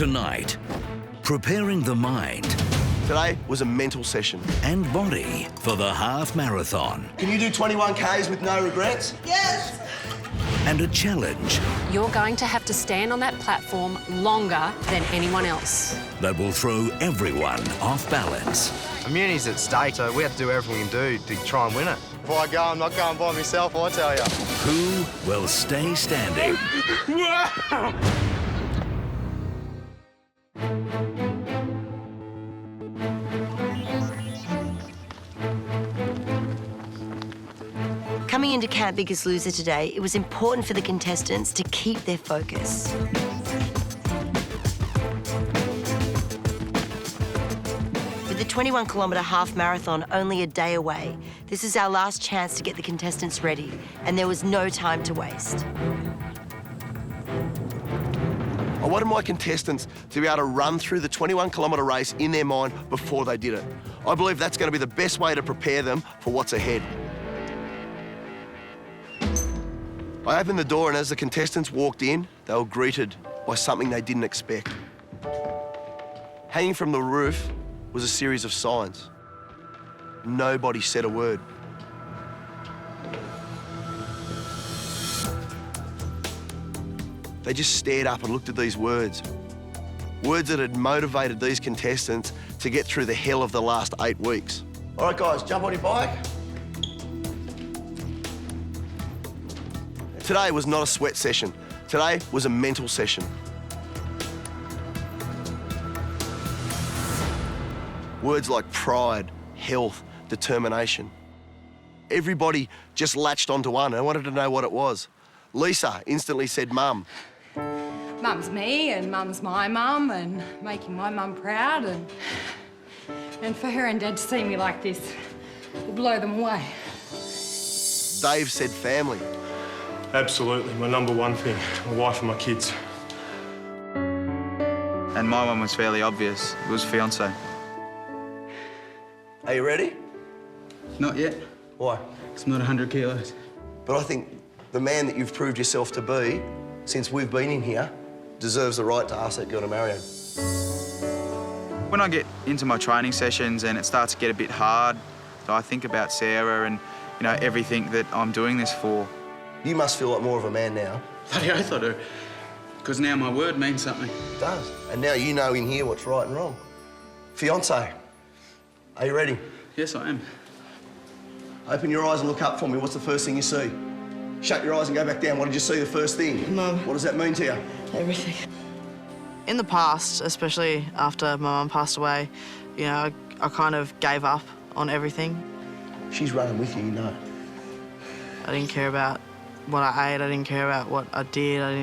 Tonight, preparing the mind Today was a mental session. and body for the half marathon Can you do 21 Ks with no regrets? Yes! and a challenge You're going to have to stand on that platform longer than anyone else. that will throw everyone off balance. Immunity's at stake, so we have to do everything we can do to try and win it. If I go, I'm not going by myself, I tell you. Who will stay standing? Coming into Camp Biggest Loser today, it was important for the contestants to keep their focus. With the 21-kilometre half marathon only a day away, this is our last chance to get the contestants ready, and there was no time to waste. I wanted my contestants to be able to run through the 21-kilometre race in their mind before they did it. I believe that's going to be the best way to prepare them for what's ahead. I opened the door, and as the contestants walked in, they were greeted by something they didn't expect. Hanging from the roof was a series of signs. Nobody said a word. They just stared up and looked at these words. Words that had motivated these contestants to get through the hell of the last 8 weeks. All right, guys, jump on your bike. Today was not a sweat session. Today was a mental session. Words like pride, health, determination. Everybody just latched onto one. I wanted to know what it was. Lisa instantly said mum. Mum's me and mum's my mum and making my mum proud and for her and Dad to see me like this will blow them away. Dave said family. Absolutely, my number one thing, my wife and my kids. And my one was fairly obvious. It was fiancé. Are you ready? Not yet. Why? It's not 100 kilos. But I think the man that you've proved yourself to be since we've been in here deserves the right to ask that girl to marry him. When I get into my training sessions and it starts to get a bit hard, I think about Sarah and, you know, everything that I'm doing this for. You must feel like more of a man now. Bloody oath I do. Because now my word means something. It does. And now you know in here what's right and wrong. Fiancé, are you ready? Yes, I am. Open your eyes and look up for me. What's the first thing you see? Shut your eyes and go back down. What did you see the first thing? Mum. What does that mean to you? Everything. In the past, especially after my mum passed away, you know, I kind of gave up on everything. She's running with you, you know. I didn't care about what I ate, I didn't care about what I did, I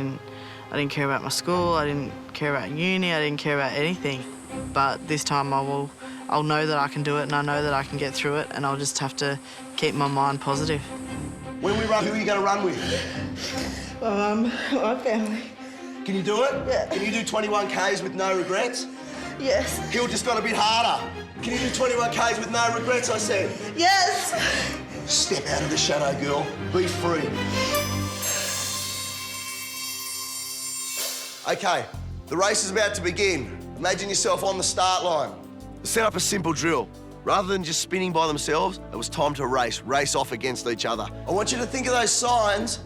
didn't care about my school, I didn't care about uni, I didn't care about anything. But this time I'll know that I can do it and I know that I can get through it and I'll just have to keep my mind positive. When we run, who are you going to run with? My family. Can you do it? Yeah. Can you do 21 Ks with no regrets? Yes. Hill just got a bit harder. Can you do 21 Ks with no regrets, I said? Yes! Step out of the shadow, girl. Be free. Okay, the race is about to begin. Imagine yourself on the start line. Set up a simple drill. Rather than just spinning by themselves, it was time to race off against each other. I want you to think of those signs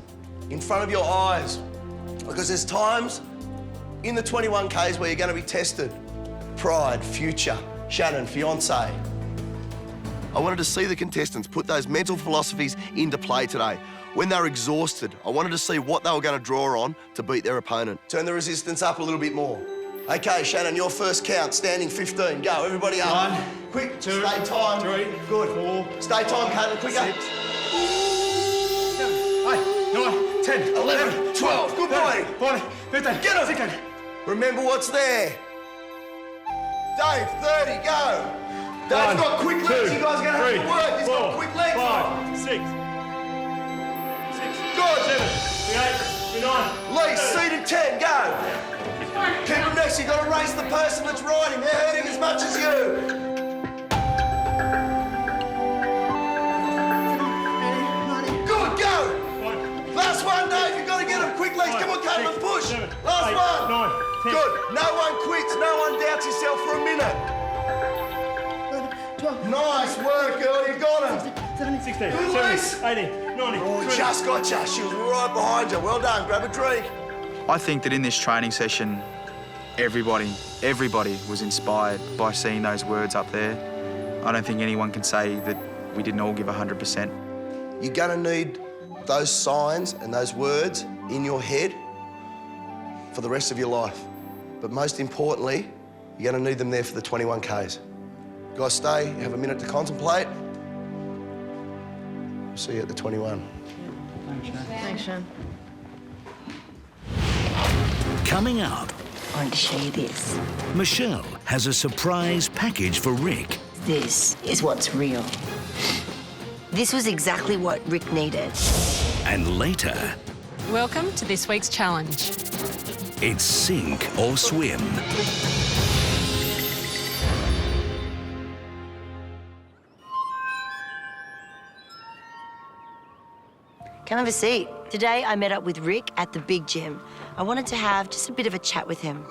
in front of your eyes, because there's times in the 21 Ks where you're going to be tested. Pride, future, Shannan, fiancé. I wanted to see the contestants put those mental philosophies into play today. When they were exhausted, I wanted to see what they were going to draw on to beat their opponent. Turn the resistance up a little bit more. Okay, Shannan, your first count, standing 15. Go, everybody up. 1, Quick, 2, stay time. 3, Good. 4, Stay time, Caitlin, quicker. 6, 7, 8, 9, 10, 11, 12. Good boy. 14, 15, Get him. 16. Remember what's there. Dave, 30, go. Dave's got quick legs. You guys are going to have to work. He's got quick legs. 5, 6, 7, Good. 8, 9. Lee, seated 10, go. Keep him next. You've got to race the person that's riding. They're hurting as much as you. Good, go. Last one, Dave. You've got to get him quick legs. Come on, Caitlin, push. 7, Last 8, one. 9, 10. Good. No one quits. No one doubts himself for a minute. 12. Nice work, girl. You got him. 16, Good 17, race. 18, 19, Oh, 20. just got you. She was right behind you. Well done. Grab a drink. I think that in this training session, everybody was inspired by seeing those words up there. I don't think anyone can say that we didn't all give 100%. You're going to need those signs and those words in your head for the rest of your life. But most importantly, you're going to need them there for the 21 Ks. Guys, stay, have a minute to contemplate. See you at the 21. Thanks, Shan. Coming up, I wanted to show you this. Michelle has a surprise package for Rick. This is what's real. This was exactly what Rick needed. And later, Welcome to this week's challenge. it's sink or swim. Come have a seat. Today I met up with Rick at the big gym. I wanted to have just a bit of a chat with him.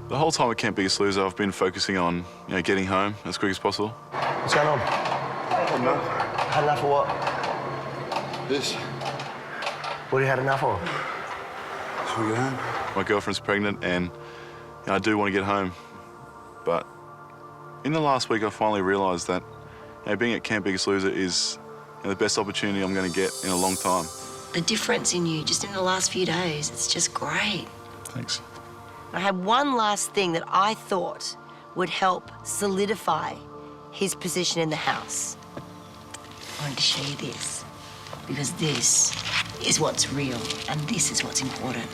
The whole time at Camp Biggest Loser, I've been focusing on, getting home as quick as possible. What's going on? Had enough of what? This. What have you had enough of? Should we go home? My girlfriend's pregnant and I do want to get home. But in the last week, I finally realised that being at Camp Biggest Loser is the best opportunity I'm going to get in a long time. The difference in you just in the last few days, it's just great. Thanks. I had one last thing that I thought would help solidify his position in the house. I wanted to show you this, because this is what's real, and this is what's important.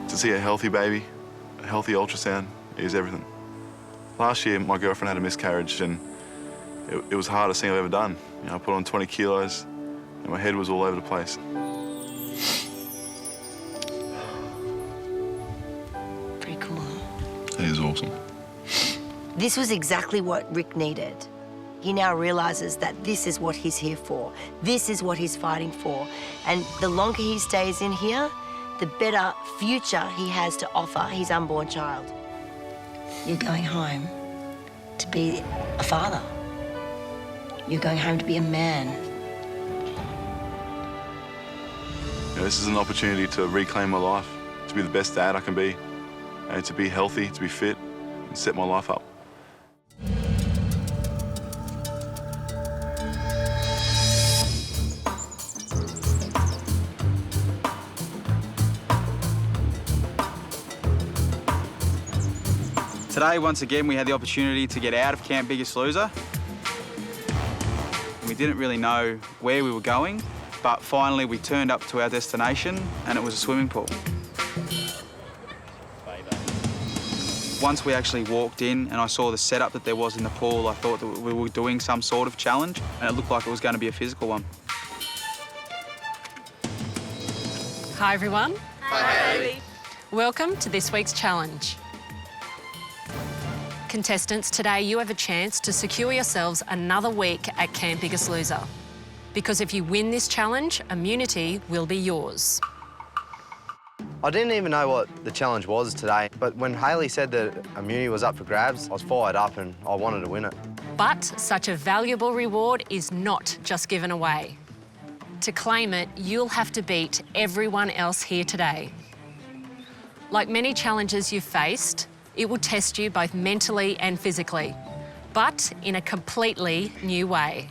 To see a healthy baby, a healthy ultrasound is everything. Last year, my girlfriend had a miscarriage and it was the hardest thing I've ever done. I put on 20 kilos and my head was all over the place. Pretty cool, huh? It is awesome. This was exactly what Rick needed. He now realizes that this is what he's here for. This is what he's fighting for. And the longer he stays in here, the better future he has to offer his unborn child. You're going home to be a father. You're going home to be a man. This is an opportunity to reclaim my life, to be the best dad I can be, and to be healthy, to be fit, and set my life up. Today, once again, we had the opportunity to get out of Camp Biggest Loser. We didn't really know where we were going, but finally we turned up to our destination and it was a swimming pool. Once we actually walked in and I saw the setup that there was in the pool, I thought that we were doing some sort of challenge and it looked like it was going to be a physical one. Hi, everyone. Hi, Haley. Welcome to this week's challenge. Contestants, today you have a chance to secure yourselves another week at Camp Biggest Loser. Because if you win this challenge, immunity will be yours. I didn't even know what the challenge was today, but when Haley said that immunity was up for grabs, I was fired up and I wanted to win it. But such a valuable reward is not just given away. To claim it, you'll have to beat everyone else here today. Like many challenges you've faced, it will test you both mentally and physically, but in a completely new way.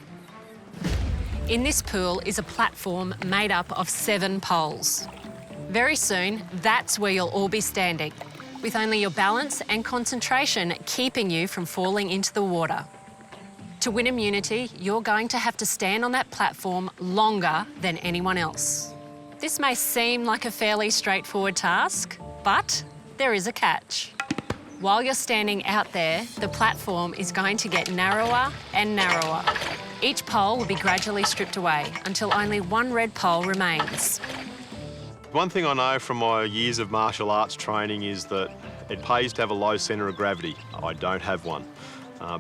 In this pool is a platform made up of 7 poles. Very soon, that's where you'll all be standing, with only your balance and concentration keeping you from falling into the water. To win immunity, you're going to have to stand on that platform longer than anyone else. This may seem like a fairly straightforward task, but there is a catch. While you're standing out there, the platform is going to get narrower and narrower. Each pole will be gradually stripped away until only one red pole remains. One thing I know from my years of martial arts training is that It pays to have a low centre of gravity. I don't have one.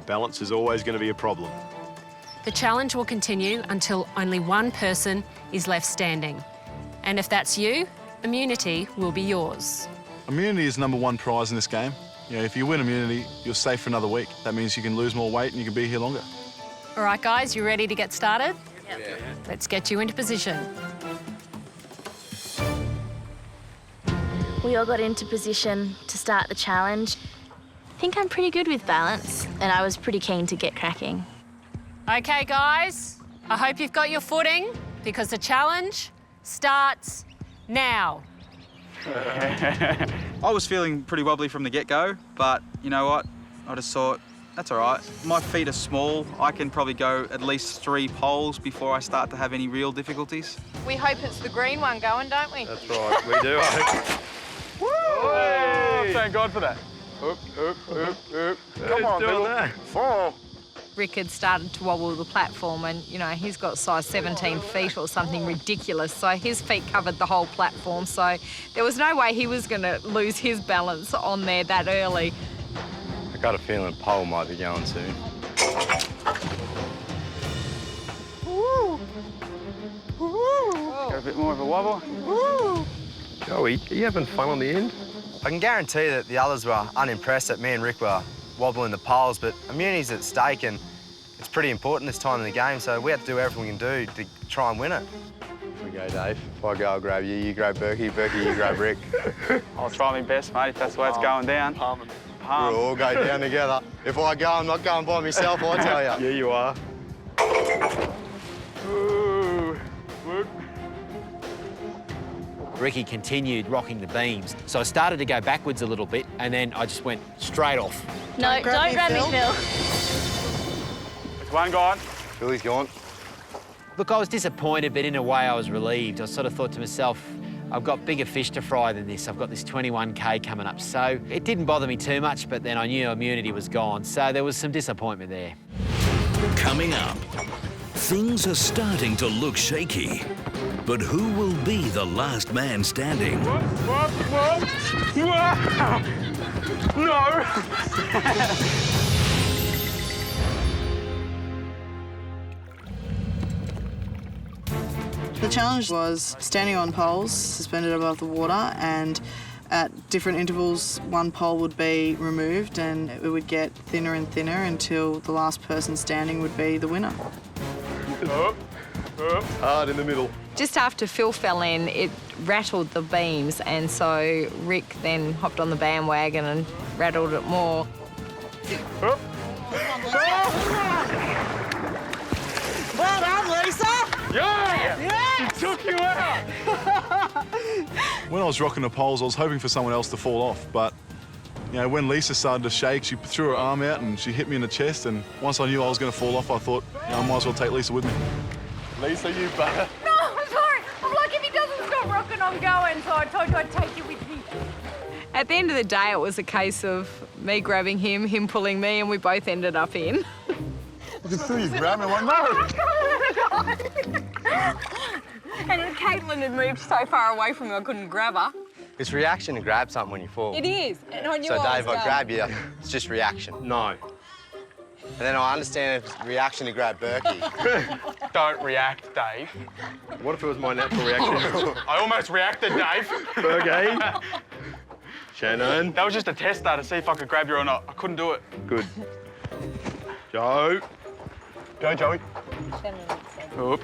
Balance is always going to be a problem. The challenge will continue until only one person is left standing. And if that's you, immunity will be yours. Immunity is #1 prize in this game. You know, if you win immunity, you're safe for another week. That means you can lose more weight and you can be here longer. All right, guys, you ready to get started? Yep. Yeah. Let's get you into position. We all got into position to start the challenge. I think I'm pretty good with balance, and I was pretty keen to get cracking. Okay, guys, I hope you've got your footing because the challenge starts now. I was feeling pretty wobbly from the get-go, but you know what? I just thought, that's all right. My feet are small. I can probably go at least 3 poles before I start to have any real difficulties. We hope it's the green one going, don't we? That's right, we do. Woo! Oh, thank God for that. Oop, oop, oop, oop. Come on, Bill. 4. Rick had started to wobble the platform and, you know, he's got size 17 feet or something ridiculous, so his feet covered the whole platform, so there was no way he was going to lose his balance on there that early. I got a feeling pole might be going soon. Woo! Woo! Got a bit more of a wobble. Woo! Joey, are you having fun on the end? I can guarantee that the others were unimpressed that me and Rick were wobbling the poles, but immunity's at stake and it's pretty important this time in the game, so we have to do everything we can do to try and win it. Here we go, Dave. If I go, I'll grab you. You grab Berkey. Berkey, you grab Rick. I'll try my best, mate, if that's the way it's going down. We'll all go down together. If I go, I'm not going by myself, I tell you. Yeah, you are. Ooh. Whoop. Ricky continued rocking the beams, so I started to go backwards a little bit, and then I just went straight off. No, don't grab me, Phil. It's one gone. Billy's gone. Look, I was disappointed, but in a way I was relieved. I sort of thought to myself, I've got bigger fish to fry than this. I've got this 21K coming up, so it didn't bother me too much, but then I knew immunity was gone, so there was some disappointment there. Coming up, things are starting to look shaky. But who will be the last man standing? Whoop, whoop, whoop. No! The challenge was standing on poles, suspended above the water, and at different intervals, one pole would be removed and it would get thinner and thinner until the last person standing would be the winner. Up, up. Hard in the middle. Just after Phil fell in, it rattled the beams, and so Rick then hopped on the bandwagon and rattled it more. Up. Well done, Lisa! Yeah! Yes! She took you out! When I was rocking the poles, I was hoping for someone else to fall off, but you know, when Lisa started to shake, she threw her arm out and she hit me in the chest, and once I knew I was going to fall off, I thought, you know, I might as well take Lisa with me. Lisa, you butter. No, I'm sorry. I'm like, if he doesn't stop rocking, I'm going, so I told you I'd take you with me. At the end of the day, it was a case of me grabbing him, him pulling me, and we both ended up in. I can see you grabbing me. I'm like, no! And Caitlin had moved so far away from me, I couldn't grab her. It's reaction to grab something when you fall. It is, and I knew So, I Dave, was I grab you, it's just reaction. No. And then I understand if it's reaction to grab Berkey. Don't react, Dave. What if it was my natural reaction? I almost reacted, Dave. Okay. Shannon. That was just a tester to see if I could grab you or not. I couldn't do it. Good. Joe. Go, Joey. Oop.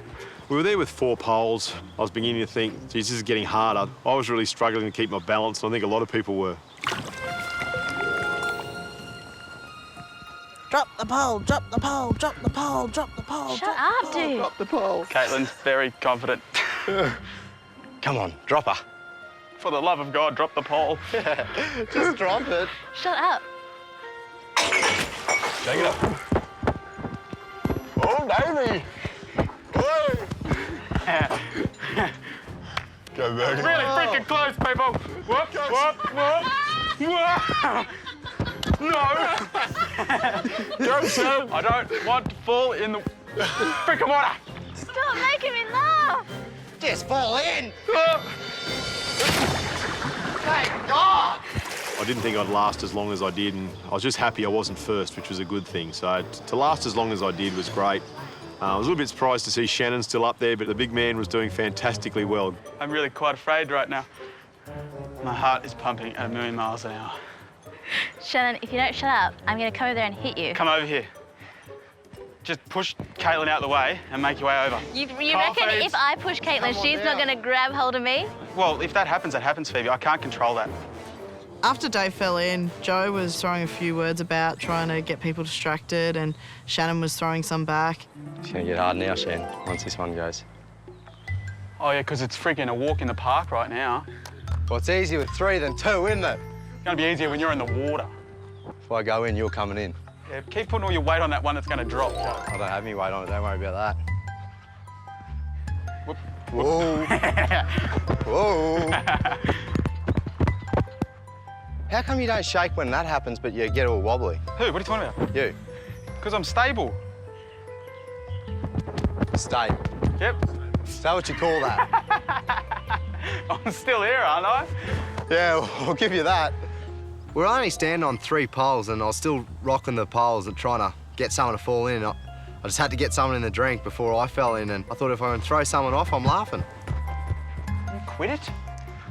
We were there with 4 poles. I was beginning to think, geez, this is getting harder. I was really struggling to keep my balance, and I think a lot of people were. Drop the pole, drop the pole, drop the pole, drop the pole. Shut up, dude. Drop the pole. Caitlin's very confident. Come on, drop her. For the love of God, drop the pole. Just drop it. Shut up. Take it up. Oh, Davey. Whoa. Go, Berkey. Really freaking close, people. Whoop, whoop, whoop. Whoop. No. Go, Sam. I don't want to fall in the freaking water. Stop making me laugh. Just fall in. Oh. Thank God. I didn't think I'd last as long as I did, and I was just happy I wasn't first, which was a good thing. So to last as long as I did was great. I was a little bit surprised to see Shannan still up there, but the big man was doing fantastically well. I'm really quite afraid right now. My heart is pumping at 1,000,000 miles an hour. Shannan, if you don't shut up, I'm going to come over there and hit you. Come over here. Just push Caitlin out of the way and make your way over. You reckon if I push Caitlin, she's not going to grab hold of me? Well, if that happens, Phoebe. I can't control that. After Dave fell in, Joe was throwing a few words about trying to get people distracted, and Shannan was throwing some back. It's going to get hard now, Shan, once this one goes. Oh, yeah, because it's freaking a walk in the park right now. Well, it's easier with 3 than 2, isn't it? It's going to be easier when you're in the water. If I go in, you're coming in. Yeah, keep putting all your weight on that one that's going to drop, Joe. I don't have any weight on it, don't worry about that. Whoop. Whoa. Whoa. How come you don't shake when that happens, but you get all wobbly? Who? What are you talking about? You. Because I'm stable. Stable? Yep. Is that what you call that? I'm still here, aren't I? Yeah, well, I'll give you that. We're only standing on 3 poles, and I was still rocking the poles and trying to get someone to fall in. I just had to get someone in the drink before I fell in, and I thought if I can throw someone off, I'm laughing. You quit it?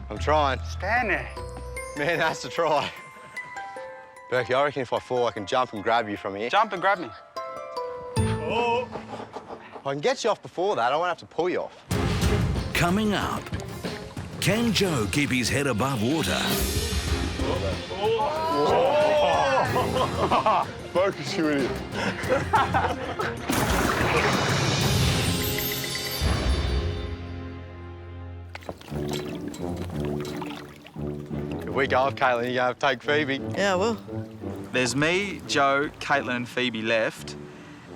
I'm trying. Stand there. Man has to try. Berkey, I reckon if I fall, I can jump and grab you from here. Jump and grab me. Oh. If I can get you off before that, I won't have to pull you off. Coming up, can Joe keep his head above water? Focus, you idiot. If we go off, Caitlin, you're going to have to take Phoebe. Yeah, I will. There's me, Joe, Caitlin and Phoebe left,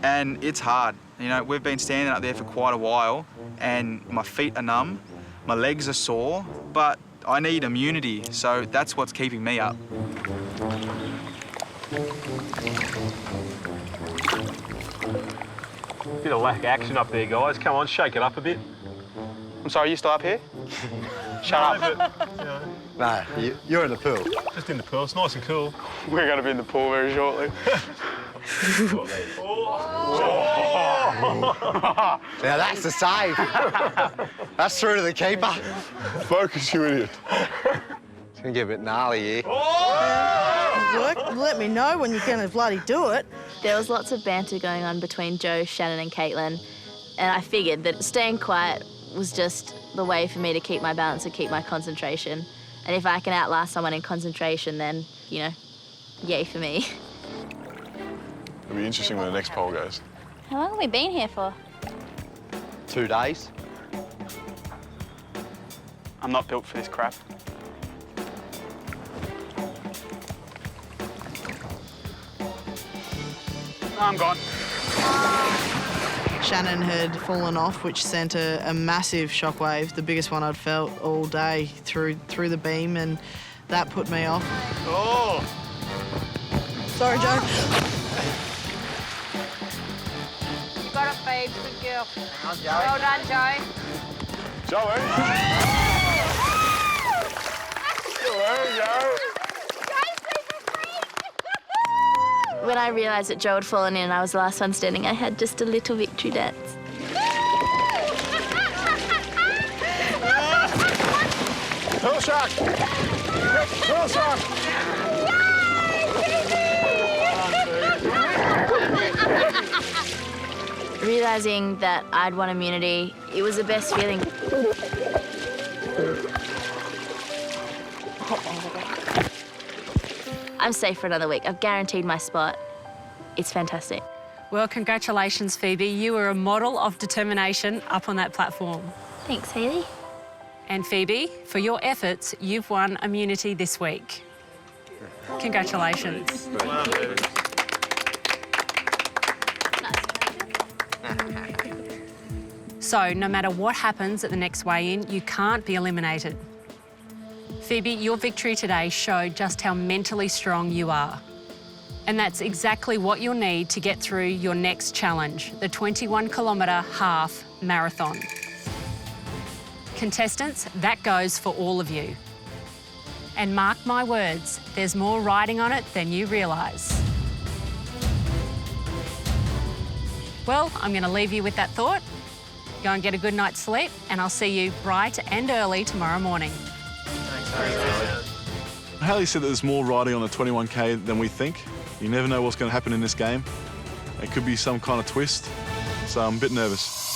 and it's hard. You know, we've been standing up there for quite a while, and my feet are numb, my legs are sore, but I need immunity, so that's what's keeping me up. Bit of lack of action up there, guys. Come on, shake it up a bit. I'm sorry, you still up here? Shut up. No, you're in the pool. Just in the pool. It's nice and cool. We're going to be in the pool very shortly. Now that's the save. That's through to the keeper. Focus, you idiot. It's going to get a bit gnarly here. Look, let me know when you're going to bloody do it. There was lots of banter going on between Joe, Shannan and Caitlin, and I figured that staying quiet was just the way for me to keep my balance and keep my concentration. And if I can outlast someone in concentration, then, you know, yay for me. It'll be interesting when the next pole goes. How long have we been here for? 2 days. I'm not built for this crap. I'm gone. Shannan had fallen off, which sent a massive shockwave, the biggest one I'd felt all day through the beam, and that put me off. Oh! Sorry, Joe. You got it, babe. Good girl. Well done, Joe. Joey! Joey, When I realised that Joe had fallen in and I was the last one standing, I had just a little victory dance. Pearl shark! Pearl shark! Realising that I'd won immunity, it was the best feeling. I'm safe for another week. I've guaranteed my spot. It's fantastic. Well, congratulations, Phoebe. You were a model of determination up on that platform. Thanks, Hayley. And Phoebe, for your efforts, you've won immunity this week. Congratulations. So, no matter what happens at the next weigh-in, you can't be eliminated. Phoebe, your victory today showed just how mentally strong you are. And that's exactly what you'll need to get through your next challenge, the 21-kilometre half marathon. Contestants, that goes for all of you. And mark my words, there's more riding on it than you realise. Well, I'm going to leave you with that thought. Go and get a good night's sleep, and I'll see you bright and early tomorrow morning. Haley said that there's more riding on the 21K than we think. You never know what's going to happen in this game. It could be some kind of twist, so I'm a bit nervous.